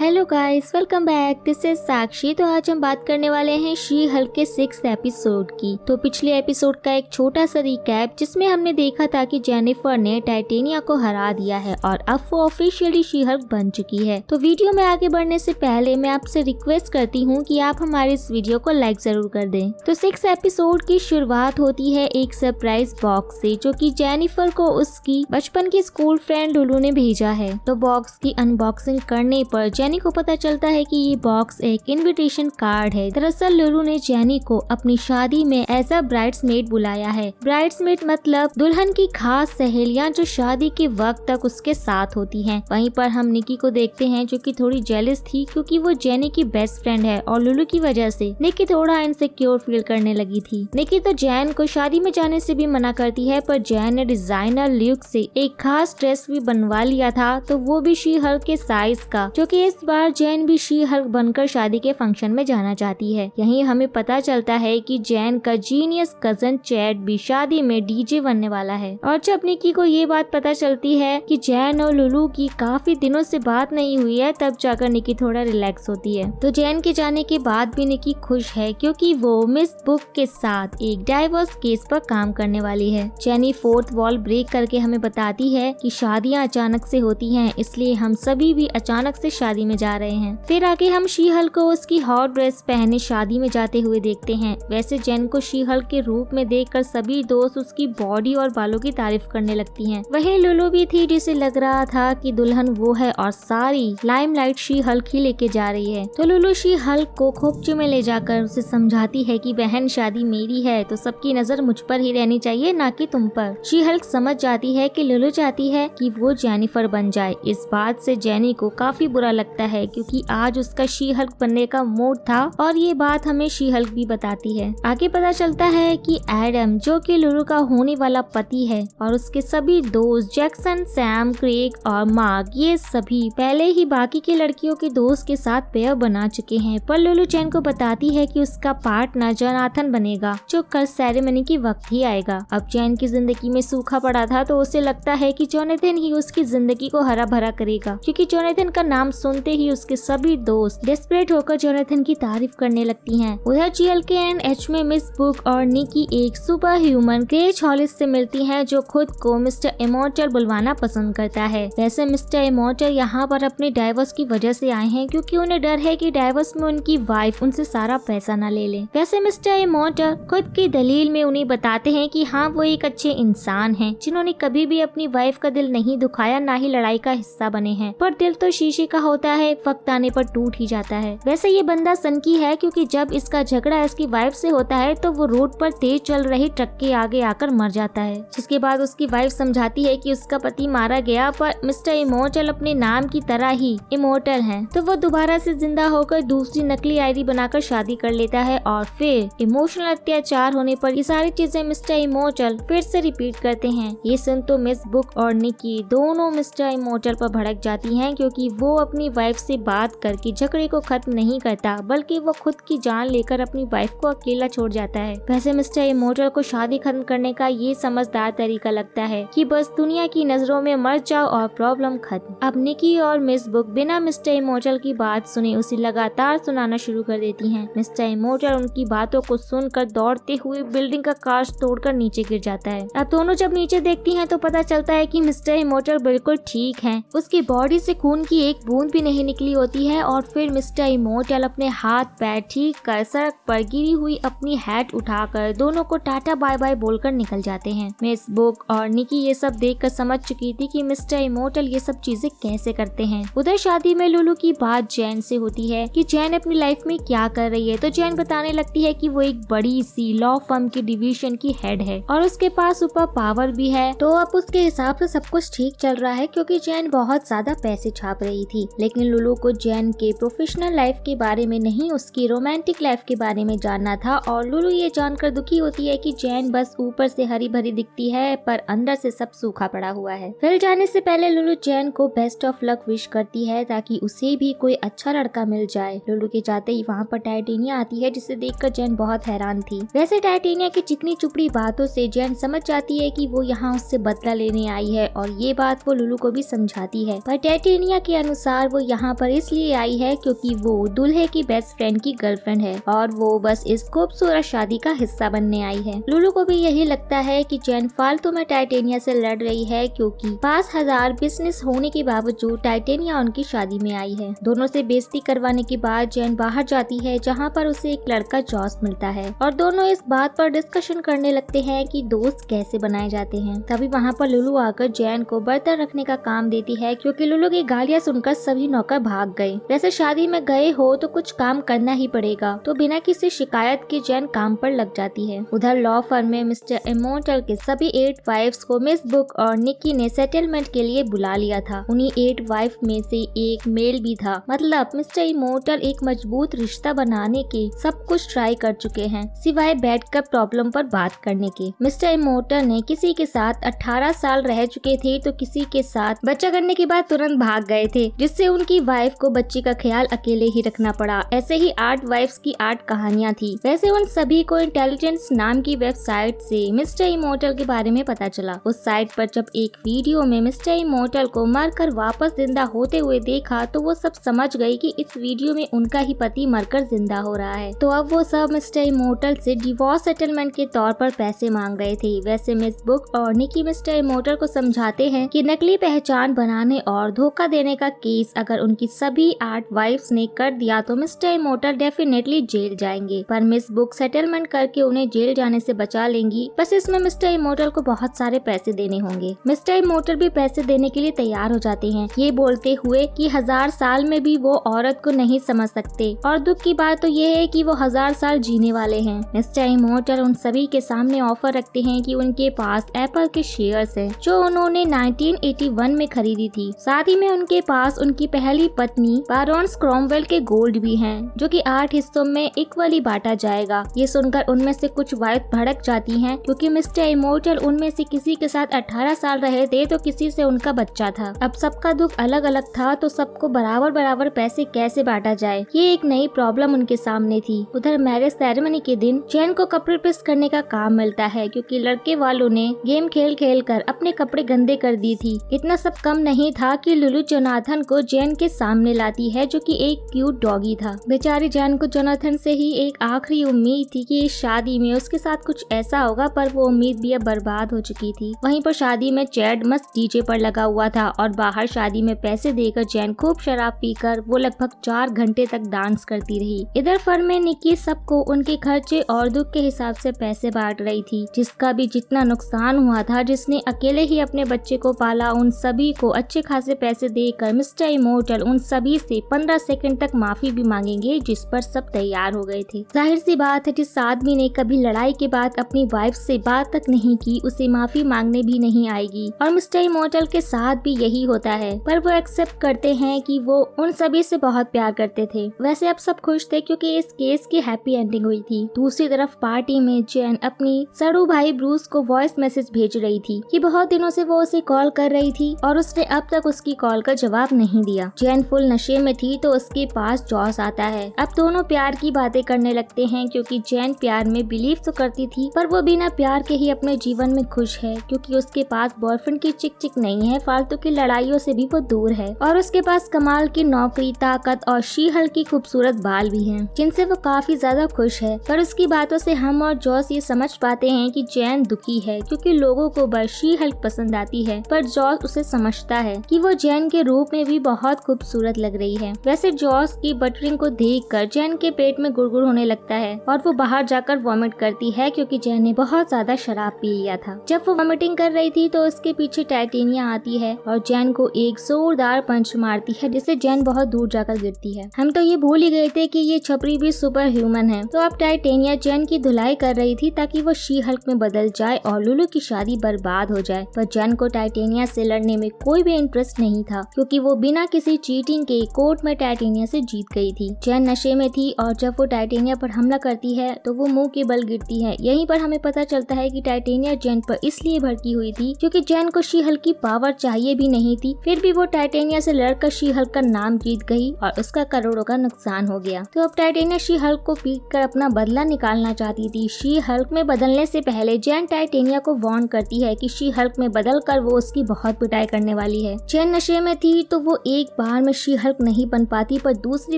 Hello guys, welcome back. This is Sakshi. तो आज हम बात करने वाले हैं शी हल्क के 6th एपिसोड की। तो पिछले एपिसोड का एक छोटा सा रिकैप जिसमें हमने देखा था कि जेनिफर ने टाइटेनिया को हरा दिया है और अब वो ऑफिशियली शी हल्क बन चुकी है। तो वीडियो में आगे बढ़ने से पहले मैं आपसे रिक्वेस्ट करती हूँ कि आप हमारे इस वीडियो को लाइक जरूर कर दें। तो 6th एपिसोड की शुरुआत होती है एक सरप्राइज बॉक्स से, जो कि जेनिफर को उसकी बचपन की स्कूल फ्रेंड लुलू ने भेजा है। तो बॉक्स की अनबॉक्सिंग करने पर जेनी को पता चलता है कि ये बॉक्स एक इनविटेशन कार्ड है। दरअसल लुलू ने जेनी को अपनी शादी में एज अ ब्राइड्समेड बुलाया है। ब्राइड्समेड मतलब दुल्हन की खास सहेलियां जो शादी के वक्त तक उसके साथ होती हैं। वहीं पर हम निकी को देखते हैं जो कि थोड़ी जेलस थी क्योंकि वो जेनी की बेस्ट फ्रेंड है और लुलू की वजह से निकी थोड़ा इनसिक्योर फील करने लगी थी। निकी तो जैन को शादी में जाने से भी मना करती है, पर जैन ने डिजाइनर ल्यूक से एक खास ड्रेस भी बनवा लिया था, तो वो भी शी हल्क के साइज का, जो कि इस बार जैन भी शी हल्क बनकर शादी के फंक्शन में जाना चाहती है। यहीं हमें पता चलता है कि जैन का जीनियस कजन चैड भी शादी में डीजे बनने वाला है। और जब निकी को ये बात पता चलती है कि जैन और लुलू की काफी दिनों से बात नहीं हुई है, तब जाकर निकी थोड़ा रिलैक्स होती है। तो जैन के जाने के बाद भी निकी खुश है क्योंकि वो मिस बुक के साथ एक डाइवोर्स केस पर काम करने वाली है। जेनी 4th वॉल ब्रेक करके हमें बताती है कि शादियां अचानक से होती हैं, इसलिए हम सभी भी अचानक से शादी में जा रहे हैं। फिर आगे हम शी हल्क को उसकी हॉट ड्रेस पहने शादी में जाते हुए देखते हैं। वैसे जेन को शी हल्क के रूप में देखकर सभी दोस्त उसकी बॉडी और बालों की तारीफ करने लगती हैं। वहीं लुलू भी थी जिसे लग रहा था कि दुल्हन वो है और सारी लाइमलाइट शी हल्क ही लेके जा रही है। तो लुलू शी हल्क को खोपचे में ले जाकर उसे समझाती है कि बहन, शादी मेरी है तो सबकी नजर मुझ पर ही रहनी चाहिए, ना कि तुम पर। शी हल्क समझ जाती है कि लुलू चाहती है कि वो जेनिफर बन जाए। इस बात से जेनी को काफी बुरा लगता है क्योंकि आज उसका शी हल्क बनने का मूड था और ये बात हमें शी हल्क भी बताती है। आगे पता चलता है कि एडम, जो कि लुलू का होने वाला पति है, और उसके सभी दोस्त जैक्सन, सैम, क्रेग और मार्क, ये सभी पहले ही बाकी की लड़कियों के दोस्त के साथ पेयर बना चुके हैं। पर लुलू जैन को बताती है कि उसका पार्टनर जोनाथन बनेगा, जो कल सेरेमनी के वक्त ही आएगा। अब जैन की जिंदगी में सूखा पड़ा था तो उसे लगता है कि जोनाथन ही उसकी जिंदगी को हरा भरा करेगा, क्योंकि जोनाथन का नाम सुनते ही उसके सभी दोस्त डेस्परेट होकर जोनाथन की तारीफ करने लगती हैं। उधर GLK&H में मिस बुक और निकी एक सुपर ह्यूमन ग्रेच हॉलिस से मिलती हैं, जो खुद को मिस्टर इमॉर्टल बुलवाना पसंद करता है। वैसे मिस्टर इमॉर्टल यहाँ पर अपने डाइवोर्स की वजह से आए हैं क्योंकि उन्हें डर है कि डाइवोर्स में उनकी वाइफ उनसे सारा पैसा न ले ले। वैसे मिस्टर इमॉर्टल खुद की दलील में उन्हें बताते हैं कि हाँ, वो एक अच्छे इंसान हैं जिन्होंने कभी भी अपनी वाइफ का दिल नहीं दुखाया, ना ही लड़ाई का हिस्सा बने हैं। पर दिल तो शीशे का होता है, वक्त आने पर टूट ही जाता है। वैसे ये बंदा सनकी है क्योंकि जब इसका झगड़ा इसकी वाइफ से होता है तो वो रोड पर तेज चल रही ट्रक के आगे आकर मर जाता है, जिसके बाद उसकी वाइफ समझाती है कि उसका पति मारा गया, पर मिस्टर इमॉर्टल अपने नाम की तरह ही इमॉर्टल है, तो वो दोबारा से जिंदा होकर दूसरी नकली आईडी बनाकर शादी कर लेता है। और फिर इमोशनल अत्याचार होने पर ये सारी चीजें मिस्टर इमॉर्टल फिर से रिपीट करते हैं। ये सुन तो मिस बुक और निकी दोनों मिस्टर इमॉर्टल पर भड़क जाती हैं क्योंकि वो अपनी वाइफ से बात करके झगड़े को खत्म नहीं करता, बल्कि वो खुद की जान लेकर अपनी वाइफ को अकेला छोड़ जाता है। वैसे मिस्टर इमॉर्टल को शादी खत्म करने का ये समझदार तरीका लगता है कि बस दुनिया की नजरों में मर जाओ और प्रॉब्लम खत्म। अब निकी और मिस बुक बिना मिस्टर इमॉर्टल की बात सुने उसे लगातार सुनाना शुरू कर देती हैं। मिस्टर इमॉर्टल उनकी बातों को सुनकर दौड़ते हुए बिल्डिंग का कांच तोड़कर नीचे गिर जाता है। अब दोनों जब नीचे देखती हैं तो पता चलता है कि मिस्टर इमॉर्टल बिल्कुल ठीक हैं। उसकी बॉडी से खून की एक बूंद भी नहीं निकली होती है। और फिर मिस्टर इमॉर्टल अपने हाथ पैर ठीक कर सड़क पर गिरी हुई अपनी हैट उठाकर दोनों को टाटा बाय बाय बोलकर निकल जाते हैं। मिस बुक और निकी ये सब देखकर समझ चुकी थी कि मिस्टर इमॉर्टल ये सब चीजें कैसे करते हैं। उधर शादी में लुलू की बात जैन से होती है कि जैन अपनी लाइफ में क्या कर रही है, तो जैन बताने लगती है कि वो एक बड़ी सी लॉ फर्म की डिवीजन की हेड है और उसके पास सुपर पावर भी है। तो अब उसके हिसाब से सब कुछ ठीक चल रहा है क्योंकि जैन बहुत ज्यादा पैसे छाप रही थी। लेकिन लुलू को जैन के प्रोफेशनल लाइफ के बारे में नहीं, उसकी रोमांटिक लाइफ के बारे में जानना था। और लुलू ये जानकर दुखी होती है कि जैन बस ऊपर से हरी भरी दिखती है पर अंदर से सब सूखा पड़ा हुआ है। फिर जाने से पहले लुलू जैन को बेस्ट ऑफ लक विश करती है ताकि उसे भी कोई अच्छा लड़का मिल जाए। लुलू के जाते ही वहाँ पर टाइटेनिया आती है, जिसे देखकर जैन बहुत हैरान थी। वैसे टाइटेनिया की चिकनी चुपड़ी बातों से जैन समझ जाती है कि वो यहाँ उससे बदला लेने आई है और ये बात वो लुलू को भी समझाती है। पर टाइटेनिया के अनुसार वो यहाँ पर इसलिए आई है क्योंकि वो दूल्हे की बेस्ट फ्रेंड की गर्लफ्रेंड है और वो बस इस खूबसूरत शादी का हिस्सा बनने आई है। लुलु को भी यही लगता है कि जैन फालतू में टाइटेनिया से लड़ रही है क्योंकि 5000 बिजनेस होने के बावजूद टाइटेनिया उनकी शादी में आई है। दोनों से बेइज्जती करवाने के बाद जैन बाहर जाती है जहाँ पर उसे एक लड़का जॉस मिलता है और दोनों इस बात पर डिस्कशन करने लगते हैं कि दोस्त कैसे बनाए जाते हैं। तभी वहाँ पर लुलु आकर जैन को बर्तन रखने का काम देती है क्योंकि लुलु की गालियाँ सुनकर सभी नौकर भाग गए। वैसे शादी में गए हो तो कुछ काम करना ही पड़ेगा, तो बिना किसी शिकायत के जैन काम पर लग जाती है। उधर लॉ फर्म में मिस्टर इमोर्टल के सभी 8 वाइफ्स को मिस बुक और निक्की ने सेटलमेंट के लिए बुला लिया था। उन्हीं 8 वाइफ में से एक मेल भी था। मतलब मिस्टर इमोर्टल एक मजबूत रिश्ता बनाने के सब कुछ ट्राई कर चुके हैं सिवाय बैठकर प्रॉब्लम पर बात करने के। मिस्टर इमोर्टल ने किसी के साथ 18 साल रह चुके थे तो किसी के साथ बच्चा करने के बाद तुरंत भाग गए थे, जिससे उनकी वाइफ को बच्चे का ख्याल अकेले ही रखना पड़ा। ऐसे ही 8 वाइफ्स की 8 कहानियां थी। वैसे उन सभी को इंटेलिजेंस नाम की वेबसाइट से मिस्टर इमोर्टल के बारे में पता चला। उस साइट पर जब एक वीडियो में मिस्टर इमोर्टल को मरकर वापस जिंदा होते हुए देखा तो वो सब समझ गई कि इस वीडियो में उनका ही पति मरकर जिंदा हो रहा है। तो अब वो सब मिस्टर इमोर्टल से डिवोर्स सेटलमेंट के तौर पर पैसे मांग रहे थे। वैसे मिस बुक और निकी मिस्टर इमोर्टल को समझाते हैं कि नकली पहचान बनाने और धोखा देने का केस अगर उनकी सभी 8 वाइफ्स ने कर दिया तो मिस्टर इमोर्टल डेफिनेटली जेल जाएंगे, पर मिस बुक सेटलमेंट करके उन्हें जेल जाने से बचा लेंगी। बस इसमें मिस्टर इमोर्टल को बहुत सारे पैसे देने होंगे। मिस्टर इमोर्टल भी पैसे देने के लिए तैयार हो जाते हैं, ये बोलते हुए कि 1000 साल में भी वो औरत को नहीं समझ सकते और दुख की बात तो ये है कि वो 1000 साल जीने वाले हैं। मिस्टर इमोर्टल उन सभी के सामने ऑफर रखते हैं कि उनके पास एप्पल के शेयर्स हैं जो उन्होंने 1981 में खरीदी थी। साथ ही में उनके पास उनकी पहली पत्नी बारोन्स क्रॉमवेल के गोल्ड भी हैं जो कि 8 हिस्सों में इक्वली बांटा जाएगा। ये सुनकर उनमें से कुछ वाइफ भड़क जाती हैं क्योंकि मिस्टर इमोर्टल उनमें से किसी के साथ 18 साल रहे थे तो किसी से उनका बच्चा था। अब सबका दुख अलग अलग था तो सबको बराबर बराबर पैसे कैसे बांटा जाए, ये एक नई प्रॉब्लम उनके सामने थी। उधर मैरिज सेरेमनी के दिन जैन को कपड़े प्रेस करने का काम मिलता है क्योंकि लड़के वालों ने गेम खेल खेल कर अपने कपड़े गंदे कर दी थी। इतना सब कम नहीं था कि लुलु जोनाथन को जैन के सामने लाती है जो कि एक क्यूट डॉगी था। बेचारी जैन को जोनाथन से ही एक आखिरी उम्मीद थी कि इस शादी में उसके साथ कुछ ऐसा होगा, पर वो उम्मीद भी अब बर्बाद हो चुकी थी। वहीं पर शादी में चैड मस्त डीजे पर लगा हुआ था और बाहर शादी में पैसे देकर जैन खूब शराब पीकर वो लगभग 4 घंटे तक डांस करती रही। इधर फर्म में निक्की सबको उनके खर्चे और दुख के हिसाब से पैसे बांट रही थी। जिसका भी जितना नुकसान हुआ था, जिसने अकेले ही अपने बच्चे को पाला, उन सभी को अच्छे खासे पैसे देकर मिस्टर इमोर्टल उन सभी से 15 सेकंड तक माफी भी मांगेंगे, जिस पर सब तैयार हो गए थे। जाहिर सी बात है जिस आदमी ने कभी लड़ाई के बाद अपनी वाइफ से बात तक नहीं की उसे माफी मांगने भी नहीं आएगी और मिस्टर इमोर्टल के साथ भी यही होता है, पर वो एक्सेप्ट करते हैं कि वो उन सभी से बहुत प्यार करते थे। वैसे अब सब खुश थे क्योंकि इस केस की हैप्पी एंडिंग हुई थी। दूसरी तरफ पार्टी में जैन अपनी सड़ू भाई ब्रूस को वॉइस मैसेज भेज रही थी कि बहुत दिनों से वो उसे कॉल कर रही थी और उसने अब तक उसकी कॉल का जवाब नहीं दिया। जैन फुल नशे में थी तो उसके पास जॉस आता है। अब दोनों प्यार की बातें करने लगते हैं क्योंकि जैन प्यार में बिलीव तो करती थी, पर वो बिना प्यार के ही अपने जीवन में खुश है क्योंकि उसके पास बॉयफ्रेंड की चिक चिक नहीं है, फालतू की लड़ाइयों से भी वो दूर है और उसके पास कमाल की नौकरी, ताकत और शी-हल्क की खूबसूरत बाल भी हैं, जिनसे वो काफी ज्यादा खुश है। पर उसकी बातों से हम और जॉस ये समझ पाते हैं कि जैन दुखी है क्योंकि लोगों को बस शी-हल्क पसंद आती है, पर जॉस उसे समझता है कि वो जैन के रूप में भी बहुत खूबसूरत लग रही है। वैसे जॉस की बटरिंग को देखकर जैन के पेट में गुड़गुड़ होने लगता है और वो बाहर जाकर वॉमिट करती है क्योंकि जैन ने बहुत ज्यादा शराब पी लिया था। जब वो वॉमिटिंग कर रही थी तो उसके पीछे टाइटेनिया आती है और जैन को एक जोरदार पंच मारती है जिससे जैन बहुत दूर जाकर गिरती है। हम तो ये भूल ही गए थे कि ये छपरी भी सुपर ह्यूमन है। तो अब टाइटेनिया जैन की धुलाई कर रही थी ताकि वो शी-हल्क में बदल जाए और लुलु की शादी बर्बाद हो जाए, पर जैन को टाइटेनिया से लड़ने में कोई भी इंटरेस्ट नहीं था क्योंकि वो बिना किसी चीटिंग के कोर्ट में टाइटेनिया से जीत गई थी। जैन नशे में थी और जब वो टाइटेनिया पर हमला करती है तो वो मुंह के बल गिरती है। यहीं पर हमें पता चलता है कि टाइटेनिया जैन पर इसलिए भड़की हुई थी क्योंकि जैन को शी-हल्क की पावर चाहिए भी नहीं थी, फिर भी वो टाइटेनिया से लड़कर शी-हल्क का नाम जीत गई और उसका करोड़ों का नुकसान हो गया। तो अब टाइटेनिया शी-हल्क को पीट कर अपना बदला निकालना चाहती थी। शी-हल्क में बदलने से पहले जैन टाइटेनिया को वार्न करती है कि शी-हल्क में बदल कर वो उसकी बहुत पिटाई करने वाली है। जैन नशे में थी तो वो एक बार में शी हल्क नहीं बन पाती, पर दूसरी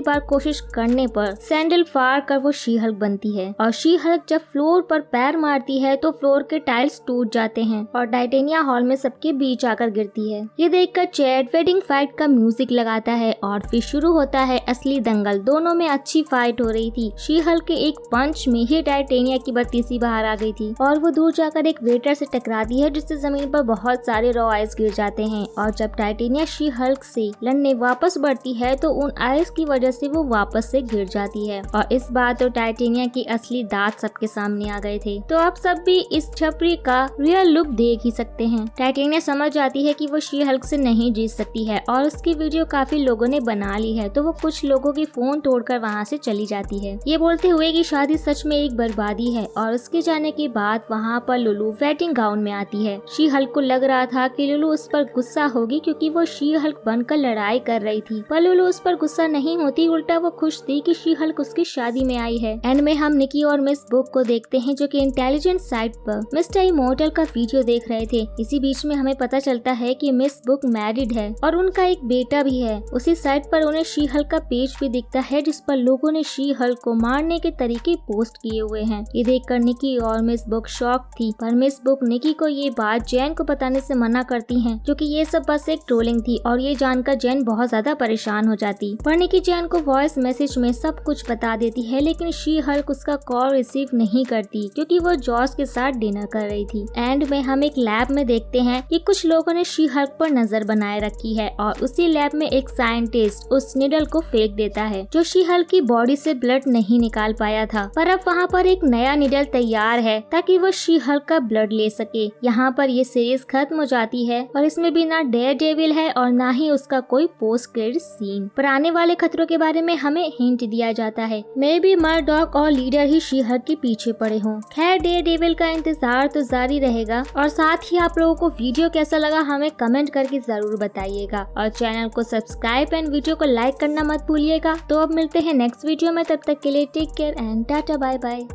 बार कोशिश करने पर सैंडल फाड़ कर वो शी हल्क बनती है। और शी हल्क जब फ्लोर पर पैर मारती है तो फ्लोर के टाइल्स टूट जाते हैं और टाइटेनिया हॉल में सबके बीच आकर गिरती है। ये देखकर चैड वेडिंग फाइट का म्यूजिक लगाता है और फिर शुरू होता है असली दंगल। दोनों में अच्छी फाइट हो रही थी। शी हल्क के एक पंच में ही टाइटेनिया की बत्तीसी बाहर आ गई थी और वो दूर जाकर एक वेटर से टकराती है, जिससे जमीन पर बहुत सारे रॉ आइस गिर जाते हैं। और जब टाइटेनिया शी हल्क से लड़ने वापस बढ़ती है तो उन आइस की वजह से वो वापस से गिर जाती है। और इस बार तो टाइटेनिया की असली दांत सबके सामने आ गए थे। तो आप सब भी इस छपरी का रियल लुक देख ही सकते हैं। टाइटेनिया समझ जाती है कि वो शी हल्क से नहीं जीत सकती है और उसकी वीडियो काफी लोगों ने बना ली है, तो वो कुछ लोगों की फोन तोड़कर वहाँ से चली जाती है, ये बोलते हुए कि शादी सच में एक बर्बादी है। और उसके जाने के बाद वहाँ पर लुलू वेडिंग गाउन में आती है। शी हल्क को लग रहा था कि लुलू उस पर गुस्सा होगी क्योंकि वो शी हल्क बनकर लड़ाई कर रही थी, पर लुलू उस पर गुस्सा नहीं होती, उल्टा वो खुश थी कि शी हल्क उसकी शादी में आई है। एंड में हम निकी और मिस बुक को देखते हैं जो कि इंटेलिजेंट साइट पर मिस्टर इमोर्टल का वीडियो देख रहे थे। इसी बीच में हमें पता चलता है कि मिस बुक मैरिड है और उनका एक बेटा भी है। उसी साइट पर उन्हें शी हल्क का पेज भी दिखता है जिस पर लोगों ने शी हल्क को मारने के तरीके पोस्ट किए हुए हैं। ये देखकर निकी और मिस बुक शॉक थी, पर मिस बुक निकी को ये बात जैन को बताने से मना करती हैं, जो कि ये सब बस एक ट्रोलिंग थी। और ये जानकर जैन बहुत ज्यादा परेशान हो जाती, पर निकी जैन को वॉइस मैसेज में सब कुछ बता देती है, लेकिन शी हल्क उसका कॉल रिसीव नहीं करती क्योंकि वो जॉस के साथ डिनर कर रही थी। एंड में हम एक लैब में देखते हैं कि कुछ लोगों ने शी हल्क पर नजर बनाए रखी है और उसी लैब में एक साइंटिस्ट उस निडल को फेंक देता है जो शी हल्क की बॉडी से ब्लड नहीं निकाल पाया था। पर अब वहाँ पर एक नया निडल तैयार है ताकि वो शी हल्क का ब्लड ले सके। यहाँ पर ये सीरीज खत्म हो जाती है और इसमें भी ना डेयरडेविल है और ना ही उसका कोई पोस्ट क्रेडिट सीन। पर आने वाले खतरों के बारे में हमें हिंट दिया जाता है। मे बी मर्डॉक और लीडर ही शी हल्क के पीछे पड़े हों। खैर डेयरडेविल का इंतजार तो जारी रहेगा। और साथ ही आप लोगों को वीडियो कैसा लगा हमें कमेंट करके जरूर बताइएगा और चैनल को सब्सक्राइब एंड वीडियो को लाइक करना मत भूलिएगा। तो अब मिलते हैं नेक्स्ट वीडियो में, तब तक के लिए take care and tata bye bye.